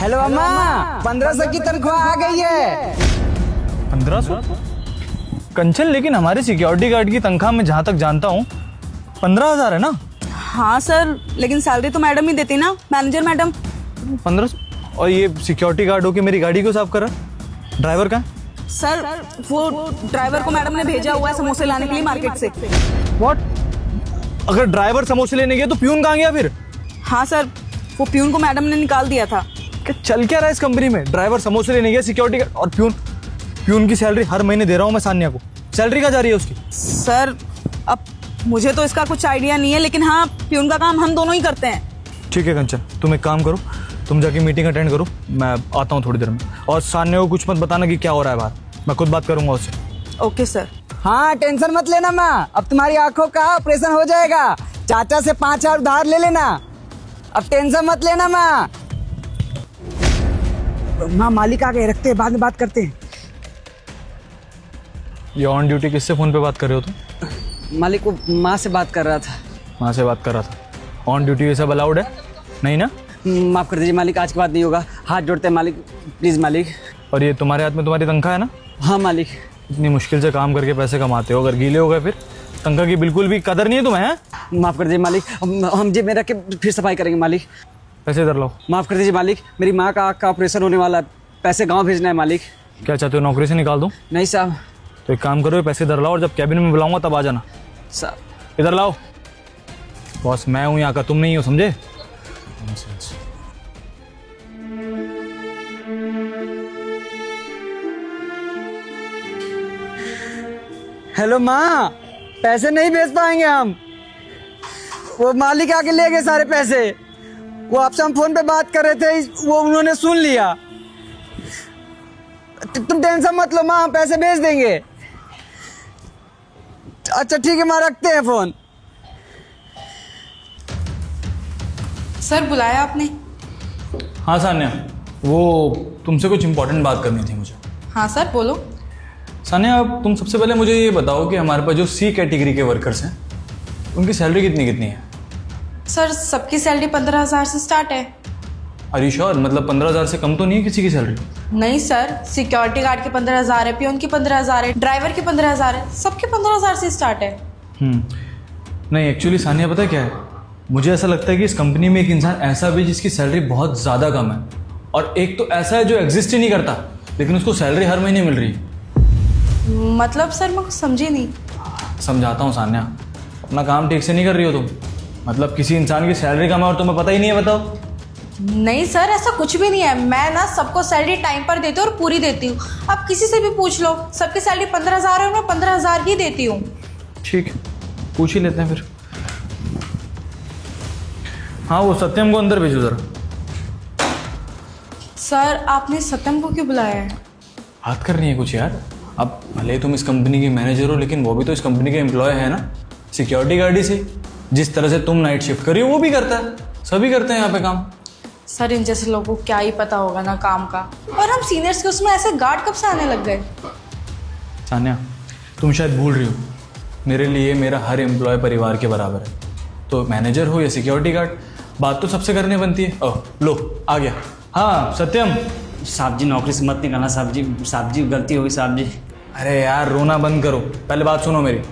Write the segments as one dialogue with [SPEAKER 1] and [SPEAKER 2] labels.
[SPEAKER 1] Hello अम्मा, 1500 की तनख्वाह आ गई है।
[SPEAKER 2] 1500? कंचन, लेकिन हमारे सिक्योरिटी गार्ड की तनख्वाह मैं जहाँ तक जानता हूँ 15,000 है ना?
[SPEAKER 3] हाँ सर, लेकिन सैलरी तो मैडम ही देती ना, मैनेजर मैडम।
[SPEAKER 2] 1500? और ये सिक्योरिटी गार्ड होके मेरी गाड़ी क्यों साफ कर रहा है? ड्राइवर कहाँ है?
[SPEAKER 3] सर वो ड्राइवर को मैडम ने भेजा हुआ है समोसे लाने के लिए मार्केट से।
[SPEAKER 2] व्हाट? अगर ड्राइवर समोसे लेने गया तो प्यून कहाँ गया फिर?
[SPEAKER 3] हाँ सर, वो प्यून को मैडम ने निकाल दिया था।
[SPEAKER 2] क्या चल क्या रहा है इस कंपनी में? ड्राइवर समोसे लेने गया, सिक्योरिटी गार्ड और प्यून की सैलरी हर महीने दे रहा हूँ मैं सान्या को। सैलरी कहाँ जा रही है उसकी?
[SPEAKER 3] सर अब मुझे तो इसका कुछ आइडिया नहीं है, लेकिन हाँ प्यून का काम हम दोनों ही करते हैं।
[SPEAKER 2] ठीक है कंचन, तुम एक काम करो, तुम जाके मीटिंग अटेंड करो, मैं आता हूँ थोड़ी देर में। और सान्या को कुछ मत बताना कि क्या हो रहा है बाहर, मैं खुद बात करूंगा उससे।
[SPEAKER 3] Okay sir.
[SPEAKER 1] हाँ टेंशन मत लेना माँ, अब तुम्हारी आंखों का ऑपरेशन हो जाएगा। चाचा से 5,000 उधार ले लेना, अब टेंशन मत लेना माँ। माँ मालिक आ गए, रखते हैं, बाद में बात करते हैं।
[SPEAKER 2] ये ऑन ड्यूटी किससे फ़ोन पे बात कर रहे हो तुम?
[SPEAKER 1] मालिक को माँ से बात कर रहा था।
[SPEAKER 2] वहाँ से बात कर रहा था। ऑन ड्यूटी ये सब अलाउड है? नहीं ना?
[SPEAKER 1] माफ कर दीजिए मालिक, आज के बाद नहीं होगा, हाथ जोड़ते हैं मालिक, प्लीज मालिक।
[SPEAKER 2] और ये तुम्हारे हाथ में तुम्हारी तनख्वाह है ना?
[SPEAKER 1] हाँ मालिक।
[SPEAKER 2] इतनी मुश्किल से काम करके पैसे कमाते हो, अगर गीले हो गए फिर तनख्वाह की बिल्कुल भी कदर नहीं है तुम्हें? हैं?
[SPEAKER 1] माफ कर दीजिए मालिक, हम जेब में रख के फिर सफाई करेंगे मालिक।
[SPEAKER 2] पैसे इधर लाओ।
[SPEAKER 1] माफ कर दीजिए मालिक, मेरी माँ का आँख का ऑपरेशन होने वाला है, पैसे गाँव भेजना है मालिक।
[SPEAKER 2] क्या चाहते हो, नौकरी से निकाल दूँ?
[SPEAKER 1] नहीं साहब।
[SPEAKER 2] तो एक काम करो, ये पैसे इधर लाओ और जब कैबिन में बुलाऊंगा तब आ जाना।
[SPEAKER 1] साहब
[SPEAKER 2] इधर लाओ। बॉस मैं हूँ यहाँ का, तुम नहीं हो, समझे?
[SPEAKER 1] हेलो माँ, पैसे नहीं भेज पाएंगे हम, वो मालिक आके ले गए सारे पैसे। वो आपसे हम फोन पे बात कर रहे थे, वो उन्होंने सुन लिया। तुम टेंशन मत लो माँ, हम पैसे भेज देंगे। अच्छा ठीक है माँ, रखते हैं फोन।
[SPEAKER 3] सर बुलाया आपने?
[SPEAKER 2] हाँ सान्या, वो तुमसे कुछ इम्पोर्टेंट बात करनी थी मुझे।
[SPEAKER 3] हाँ सर बोलो।
[SPEAKER 2] सान्या, अब तुम सबसे पहले मुझे ये बताओ कि हमारे पास जो सी कैटेगरी के वर्कर्स हैं उनकी सैलरी कितनी कितनी है?
[SPEAKER 3] सर सबकी सैलरी 15,000 से स्टार्ट है।
[SPEAKER 2] Are you sure? मतलब 15,000 से कम तो नहीं है किसी की सैलरी?
[SPEAKER 3] नहीं सर, सिक्योरिटी गार्ड की 15,000 है, पियोन की 15,000 है, ड्राइवर की 15,000 है, सबके 15,000 से स्टार्ट है।
[SPEAKER 2] नहीं एक्चुअली सान्या, पता है क्या है, मुझे ऐसा लगता है कि इस कंपनी में एक इंसान ऐसा भी जिसकी सैलरी बहुत ज़्यादा कम है, और एक तो ऐसा है जो एग्जिस्ट ही नहीं करता लेकिन उसको सैलरी हर महीने मिल रही है।
[SPEAKER 3] मतलब सर मैं कुछ समझी नहीं।
[SPEAKER 2] समझाता हूँ सान्या, अपना काम ठीक से नहीं कर रही हो तुम। मतलब किसी इंसान की सैलरी कम है और तुम्हें पता ही नहीं है, बताओ।
[SPEAKER 3] नहीं सर, ऐसा कुछ भी नहीं है, मैं ना सबको सैलरी टाइम पर देती हूँ और पूरी देती हूँ। आप किसी से भी पूछ लो, सबकी सैलरी 15,000 है और मैं 15,000 ही देती हूँ।
[SPEAKER 2] ठीक है, पूछ ही लेते हैं फिर। हाँ, वो सत्यम को अंदर भेजो ज़रा।
[SPEAKER 3] सर आपने सत्यम को क्यों बुलाया है?
[SPEAKER 2] बात करनी है कुछ यार। अब भले तुम इस कंपनी की मैनेजर हो लेकिन वो भी तो इस कंपनी के एम्प्लॉय है ना, सिक्योरिटी गार्ड ही से। जिस तरह से तुम नाइट शिफ्ट करी हो वो भी करता है, सभी करते हैं यहाँ पे काम।
[SPEAKER 3] सर इन जैसे लोगों को क्या ही पता होगा ना काम का, और हम सीनियर्स के उसमें ऐसे गार्ड कब से आने लग गए?
[SPEAKER 2] सान्या, तुम शायद भूल रही हो, मेरे लिए मेरा हर एम्प्लॉय परिवार के बराबर है। तो मैनेजर हो या सिक्योरिटी गार्ड, बात तो सबसे करने बनती है। ओह लो आ गया। हाँ सत्यम।
[SPEAKER 4] साहब जी नौकरी से मत निकालना साहब जी गलती होगी साहब जी।
[SPEAKER 2] अरे यार रोना बंद करो, पहले बात सुनो मेरी।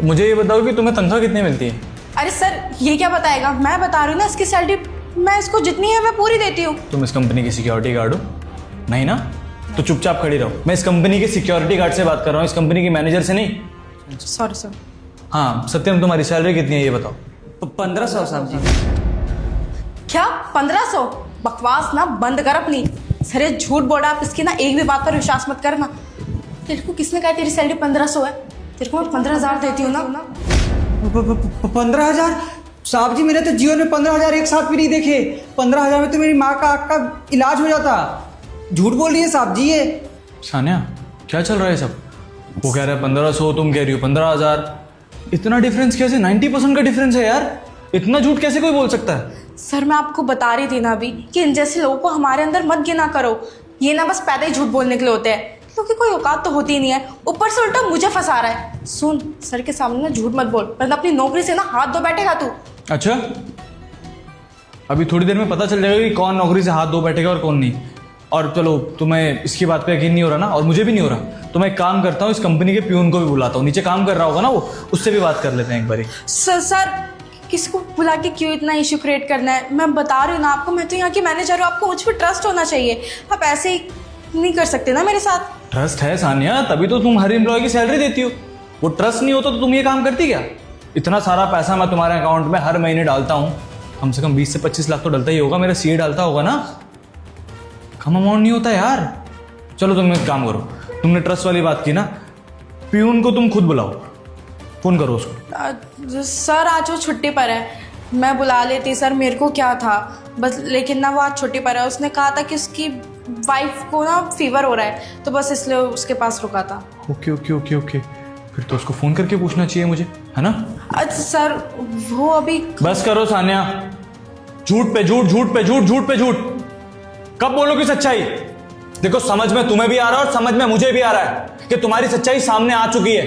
[SPEAKER 2] मुझे ये बताओ कि तुम्हें तनख्वाह कितनी मिलती है?
[SPEAKER 3] अरे सर ये क्या बताएगा, मैं बता रही हूँ ना, इसकी सैलरी मैं इसको जितनी है मैं पूरी देती हूँ।
[SPEAKER 2] तुम इस कंपनी की सिक्योरिटी गार्ड हो? नहीं ना, तो चुपचाप खड़ी रहो। मैं इस कंपनी के सिक्योरिटी गार्ड से बात कर रहा हूँ, इस कंपनी की मैनेजर से नहीं।
[SPEAKER 3] Sorry sir.
[SPEAKER 2] हाँ सत्यम, तुम्हारी सैलरी कितनी है ये बताओ।
[SPEAKER 4] 1500 साहब जी।
[SPEAKER 3] क्या 1500? बकवास ना बंद कर अपनी। सर ये झूठ बोला, आप इसकी ना एक भी बात पर विश्वास मत करना। तेरे को किसने कहा तेरी सैलरी 1500 है? तेरे को मैं 15,000 देती हूँ ना।
[SPEAKER 1] 15,000? साहब जी मैंने तो जीवन में 15,000 एक साथ भी नहीं देखे। 15,000 में तो मेरी माँ का आँख का इलाज हो जाता। झूठ बोल रही है साहब जी ये।
[SPEAKER 2] सान्या क्या चल रहा है सब? वो कह रहा है 1500, तुम कह रही हो 15,000। इतना डिफरेंस कैसे? 90% का डिफरेंस है यार, इतना झूठ कैसे कोई बोल सकता है?
[SPEAKER 3] सर मैं आपको बता रही थी ना अभी कि इन जैसे लोगों को हमारे अंदर मत गिना करो। ये ना बस पैदा ही झूठ बोलने के लिए होते हैं, क्योंकि कोई औकात तो होती ही नहीं है, ऊपर से उल्टा मुझे फंसा रहा है। सुन, सर के सामने ना झूठ मत बोल, वरना अपनी नौकरी से ना हाथ धो बैठेगा तू।
[SPEAKER 2] अच्छा अभी थोड़ी देर में पता चल जाएगा कि कौन नौकरी से हाथ धो बैठेगा और कौन नहीं। और चलो, तुम्हें इसकी बात पे यकीन नहीं हो रहा ना, और मुझे भी नहीं हो रहा, तो मैं एक काम करता हूँ, इस कंपनी के प्यून को भी बुलाता हूँ, नीचे काम कर रहा होगा ना वो, उससे भी बात कर लेते हैं एक बारी।
[SPEAKER 3] सर किसको बुला के क्यों इतना इशू क्रिएट करना है? मैं बता रही हूँ ना आपको, मैं तो यहाँ की मैनेजर हूँ, आपको मुझ पर ट्रस्ट होना चाहिए। आप ऐसे ही नहीं कर सकते ना मेरे साथ।
[SPEAKER 2] ट्रस्ट है सानिया, तभी तो तुम हर एम्प्लॉय की सैलरी देती हो। वो ट्रस्ट नहीं होता तो तुम ये काम करती क्या? इतना सारा पैसा मैं तुम्हारे अकाउंट में हर महीने डालता हूँ, कम से कम 20 से 25 लाख तो डलता ही होगा, मेरा सीए डालता होगा ना, कम अमाउंट नहीं होता यार। चलो तुम एक काम करो, तुमने ट्रस्ट वाली बात की ना, प्यून को तुम खुद बुलाओ, फोन करो उसको।
[SPEAKER 3] सर आज वो छुट्टी पर है, मैं बुला लेती सर, मेरे को क्या था बस, लेकिन ना वो आज छुट्टी पर है। उसने कहा था कि उसकी वाइफ को ना फीवर हो रहा है, तो बस इसलिए उसके पास रुका था।
[SPEAKER 2] ओके ओके ओके ओके, फिर तो उसको फोन करके पूछना चाहिए मुझे, है ना?
[SPEAKER 3] अच्छा सर वो अभी।
[SPEAKER 2] बस करो सानिया, झूठ पे झूठ, झूठ पे झूठ, झूठ पे झूठ, कब बोलोगी सच्चाई? देखो समझ में तुम्हें भी आ रहा है और समझ में मुझे भी आ रहा है कि तुम्हारी सच्चाई सामने आ चुकी है,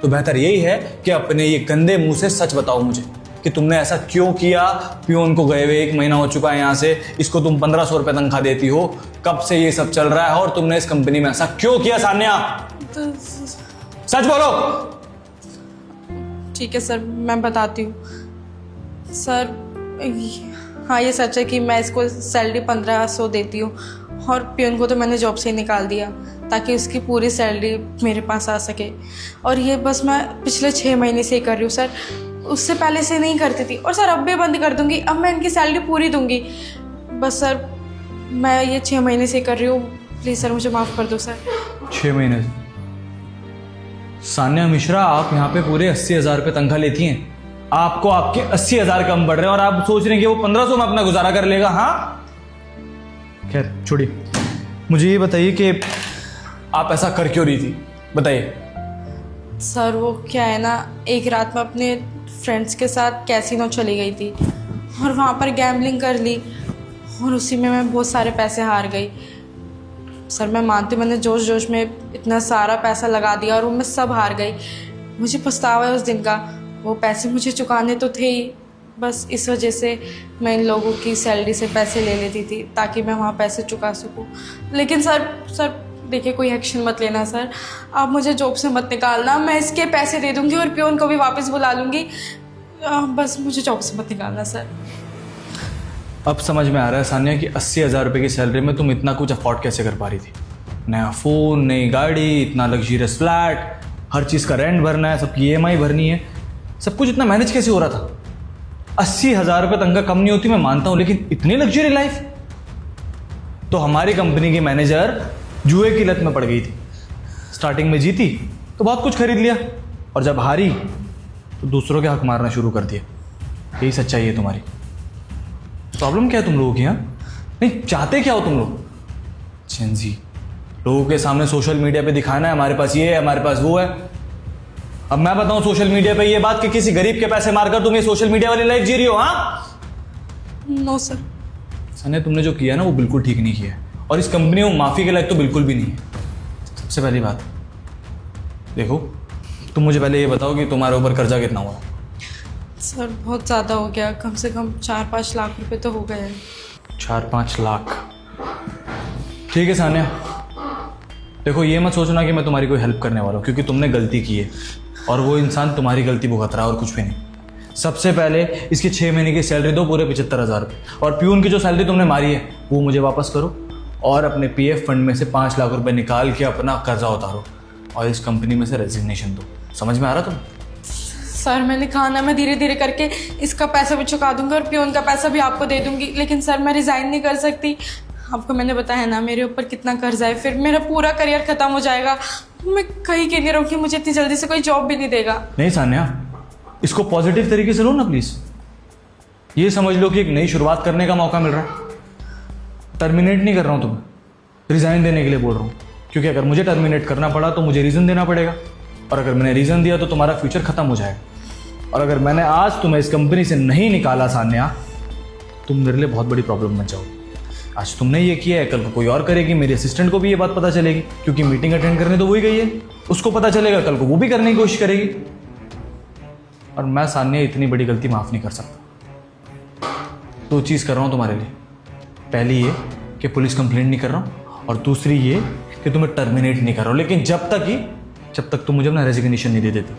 [SPEAKER 2] तो बेहतर यही है कि अपने ये गंदे मुंह से सच बताओ मुझे कि तुमने ऐसा क्यों किया। प्यून को गए हुए 1 महीना हो चुका है यहाँ से, इसको तुम 1500 रुपये तनख्वाह देती हो, कब से ये सब चल रहा है और तुमने इस कंपनी में ऐसा क्यों किया सान्या? सच बोलो।
[SPEAKER 3] ठीक है सर, मैं बताती हूँ सर। हाँ ये सच है कि मैं इसको सैलरी 1500 देती हूँ, और प्यून को तो मैंने जॉब से ही निकाल दिया ताकि उसकी पूरी सैलरी मेरे पास आ सके। और ये बस मैं पिछले 6 महीने से ही कर रही हूँ सर, उससे पहले से नहीं करती थी। और सर अब भी बंद कर दूँगी, अब मैं इनकी सैलरी पूरी दूँगी। बस सर मैं ये 6 महीने से कर रही हूँ, प्लीज़ सर मुझे माफ़ कर दो सर।
[SPEAKER 2] 6 महीने से? सान्या मिश्रा, आप यहाँ पे पूरे 80,000 रुपये तनख्वाह लेती हैं, आपको आपके 80,000 कम पड़ रहे हैं और आप सोच रहे हैं कि वो 1500 में अपना गुजारा कर लेगा। हाँ खैर छोड़िए, मुझे ये बताइए कि आप ऐसा कर क्यों रही थी, बताइए।
[SPEAKER 3] सर वो क्या है ना, एक रात में अपने फ्रेंड्स के साथ कैसीनो चली गई थी और वहाँ पर गैम्बलिंग कर ली, और उसी में मैं बहुत सारे पैसे हार गई। सर मैं मानती हूँ मैंने जोश जोश में इतना सारा पैसा लगा दिया और वो मैं सब हार गई। मुझे पछतावा है उस दिन का, वो पैसे मुझे चुकाने तो थे ही, बस इस वजह से मैं इन लोगों की सैलरी से पैसे ले लेती थी ताकि मैं वहाँ पैसे चुका सकूँ। लेकिन सर देखिए कोई एक्शन मत लेना सर, आप मुझे जॉब से मत निकालना, मैं इसके पैसे दे दूँगी और प्यून को भी वापस बुला लूँगी, बस मुझे जॉब से मत निकालना सर।
[SPEAKER 2] अब समझ में आ रहा है सान्या कि 80,000 रुपये की सैलरी में तुम इतना कुछ अफोर्ड कैसे कर पा रही थी। नया फ़ोन, नई गाड़ी, इतना लग्जरियस फ्लैट, हर चीज़ का रेंट भरना है, सबकी EMI भरनी है, सब कुछ इतना मैनेज कैसे हो रहा था? 80,000 रुपये तनख्वाह कम नहीं होती मैं मानता हूँ, लेकिन इतनी लग्जरी लाइफ? तो हमारी कंपनी की मैनेजर जुए की लत में पड़ गई थी। स्टार्टिंग में जीती तो बहुत कुछ खरीद लिया, और जब हारी तो दूसरों के हक मारना शुरू कर दिया। यही सच्चाई है तुम्हारी। प्रॉब्लम क्या है तुम लोगों की? यहाँ नहीं चाहते क्या हो तुम लोग? जेनजी लोगों के सामने सोशल मीडिया पे दिखाना है हमारे पास ये है, हमारे पास वो है। अब मैं बताऊं सोशल मीडिया पे ये बात कि किसी गरीब के पैसे मारकर तुम ये सोशल मीडिया वाली लाइफ जी रही हो? हाँ
[SPEAKER 3] नो सर।
[SPEAKER 2] सने तुमने जो किया ना वो बिल्कुल ठीक नहीं किया, और इस कंपनी में माफ़ी के लायक तो बिल्कुल भी नहीं है। सबसे पहली बात देखो, तुम मुझे पहले ये बताओ कि तुम्हारे ऊपर कर्जा कितना हुआ?
[SPEAKER 3] सर बहुत ज़्यादा हो गया, कम से कम 4-5 लाख रुपए तो हो गए हैं।
[SPEAKER 2] 4-5 लाख? ठीक है सान्या, देखो ये मत सोचना कि मैं तुम्हारी कोई हेल्प करने वाला हूँ, क्योंकि तुमने गलती की है और वो इंसान तुम्हारी गलती भुगत रहा है और कुछ भी नहीं। सबसे पहले इसकी 6 महीने की सैलरी दो, पूरे 75,000 रुपये, और प्यून की जो सैलरी तुमने मारी है वो मुझे वापस करो, और अपने PF फंड में से 5 लाख रुपए निकाल के अपना कर्जा उतारो और इस कंपनी में से रेजिग्नेशन दो। समझ में आ रहा तुम?
[SPEAKER 3] सर मैंने कहा ना मैं धीरे धीरे करके इसका पैसा भी चुका दूंगी और प्यून का पैसा भी आपको दे दूंगी, लेकिन सर मैं रिज़ाइन नहीं कर सकती। आपको मैंने बताया ना मेरे ऊपर कितना कर्जा है, फिर मेरा पूरा करियर ख़त्म हो जाएगा। मैं कहीं के नहीं रहूँगी, मुझे इतनी जल्दी से कोई जॉब भी नहीं देगा।
[SPEAKER 2] नहीं सान्या, इसको पॉजिटिव तरीके से लो ना प्लीज़। ये समझ लो कि एक नई शुरुआत करने का मौका मिल रहा है। टर्मिनेट नहीं कर रहा हूँ तुम्हें, रिज़ाइन देने के लिए बोल रहा हूँ, क्योंकि अगर मुझे टर्मिनेट करना पड़ा तो मुझे रीज़न देना पड़ेगा, और अगर मैंने रीज़न दिया तो तुम्हारा फ्यूचर ख़त्म हो जाएगा। और अगर मैंने आज तुम्हें इस कंपनी से नहीं निकाला सान्या, तुम मेरे लिए बहुत बड़ी प्रॉब्लम बन जाओगी। आज तुमने ये किया है, कल को कोई और करेगी, मेरे असिस्टेंट को भी ये बात पता चलेगी, क्योंकि मीटिंग अटेंड करने तो वही गई है, उसको पता चलेगा, कल को वो भी करने की कोशिश करेगी, और मैं सान्या इतनी बड़ी गलती माफ़ नहीं कर सकता। दो चीज़ कर रहा हूँ तुम्हारे लिए। पहली ये कि पुलिस कंप्लेंट नहीं कर रहा हूँ, और दूसरी ये कि तुम्हें टर्मिनेट नहीं कर रहा हूँ, लेकिन जब तक तुम मुझे अपना रेजिग्नेशन नहीं दे देती।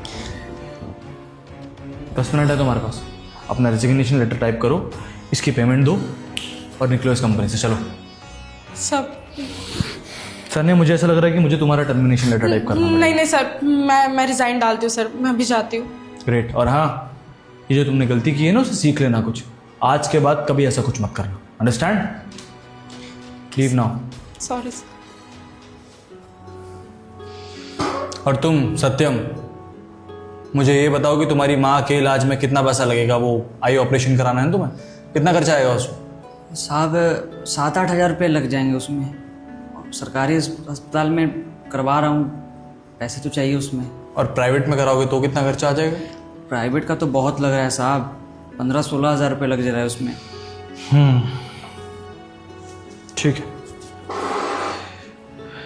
[SPEAKER 2] 10 मिनट है तुम्हारे पास, अपना रेजिग्नेशन लेटर टाइप करो, इसकी पेमेंट दो और निकलो इस कंपनी से। चलो।
[SPEAKER 3] सब
[SPEAKER 2] सर ने मुझे ऐसा लग रहा है कि मुझे तुम्हारा टर्मिनेशन लेटर टाइप करना पड़ेगा।
[SPEAKER 3] नहीं सर, मैं रिज़ाइन डालती हूँ सर, मैं अभी जाती हूँ।
[SPEAKER 2] ग्रेट। और हाँ, ये जो तुमने गलती की है ना, उसे सीख लेना कुछ। आज के बाद कभी ऐसा कुछ मत करना। Understand? Leave now.
[SPEAKER 3] Sorry sir.
[SPEAKER 2] और तुम सत्यम, मुझे ये बताओ कि तुम्हारी माँ के इलाज में कितना पैसा लगेगा? वो आई ऑपरेशन कराना है तुम्हें, कितना खर्चा आएगा उसमें?
[SPEAKER 4] साहब 7-8 हज़ार रुपये लग जाएंगे उसमें। सरकारी अस्पताल में करवा रहा हूँ, पैसे तो चाहिए उसमें।
[SPEAKER 2] और प्राइवेट में कराओगे तो कितना खर्चा आ जाएगा?
[SPEAKER 4] प्राइवेट का तो बहुत लग रहा है साहब, 15-16 हज़ार रुपये लग जा रहा है उसमें।
[SPEAKER 2] ठीक है,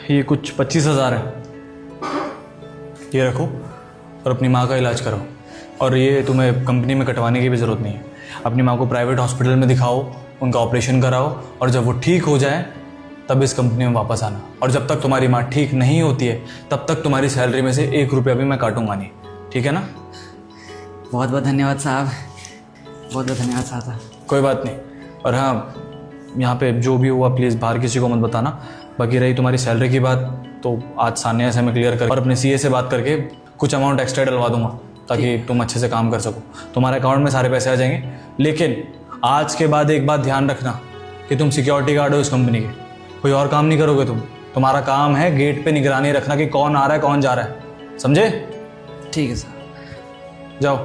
[SPEAKER 2] ये कुछ 25,000 है, ये रखो और अपनी माँ का इलाज करो। और ये तुम्हें कंपनी में कटवाने की भी ज़रूरत नहीं है। अपनी माँ को प्राइवेट हॉस्पिटल में दिखाओ, उनका ऑपरेशन कराओ, और जब वो ठीक हो जाए तब इस कंपनी में वापस आना। और जब तक तुम्हारी माँ ठीक नहीं होती है तब तक तुम्हारी सैलरी में से 1 रुपया भी मैं काटूंगा नहीं। ठीक है ना?
[SPEAKER 4] बहुत बहुत धन्यवाद साहब, बहुत बहुत धन्यवाद साहब।
[SPEAKER 2] कोई बात नहीं। और हाँ, यहाँ पे जो भी हुआ प्लीज़ बाहर किसी को मत बताना। बाकी रही तुम्हारी सैलरी की बात, तो आज सान्या से मैं क्लियर कर और अपने सीए से बात करके कुछ अमाउंट एक्स्ट्रा डलवा दूंगा, ताकि तुम अच्छे से काम कर सको। तुम्हारे अकाउंट में सारे पैसे आ जाएंगे। लेकिन आज के बाद एक बात ध्यान रखना कि तुम सिक्योरिटी गार्ड हो इस कंपनी के, कोई और काम नहीं करोगे तुम। तुम्हारा काम है गेट पे निगरानी रखना कि कौन आ रहा है कौन जा रहा है, समझे?
[SPEAKER 4] ठीक है साहब।
[SPEAKER 2] जाओ।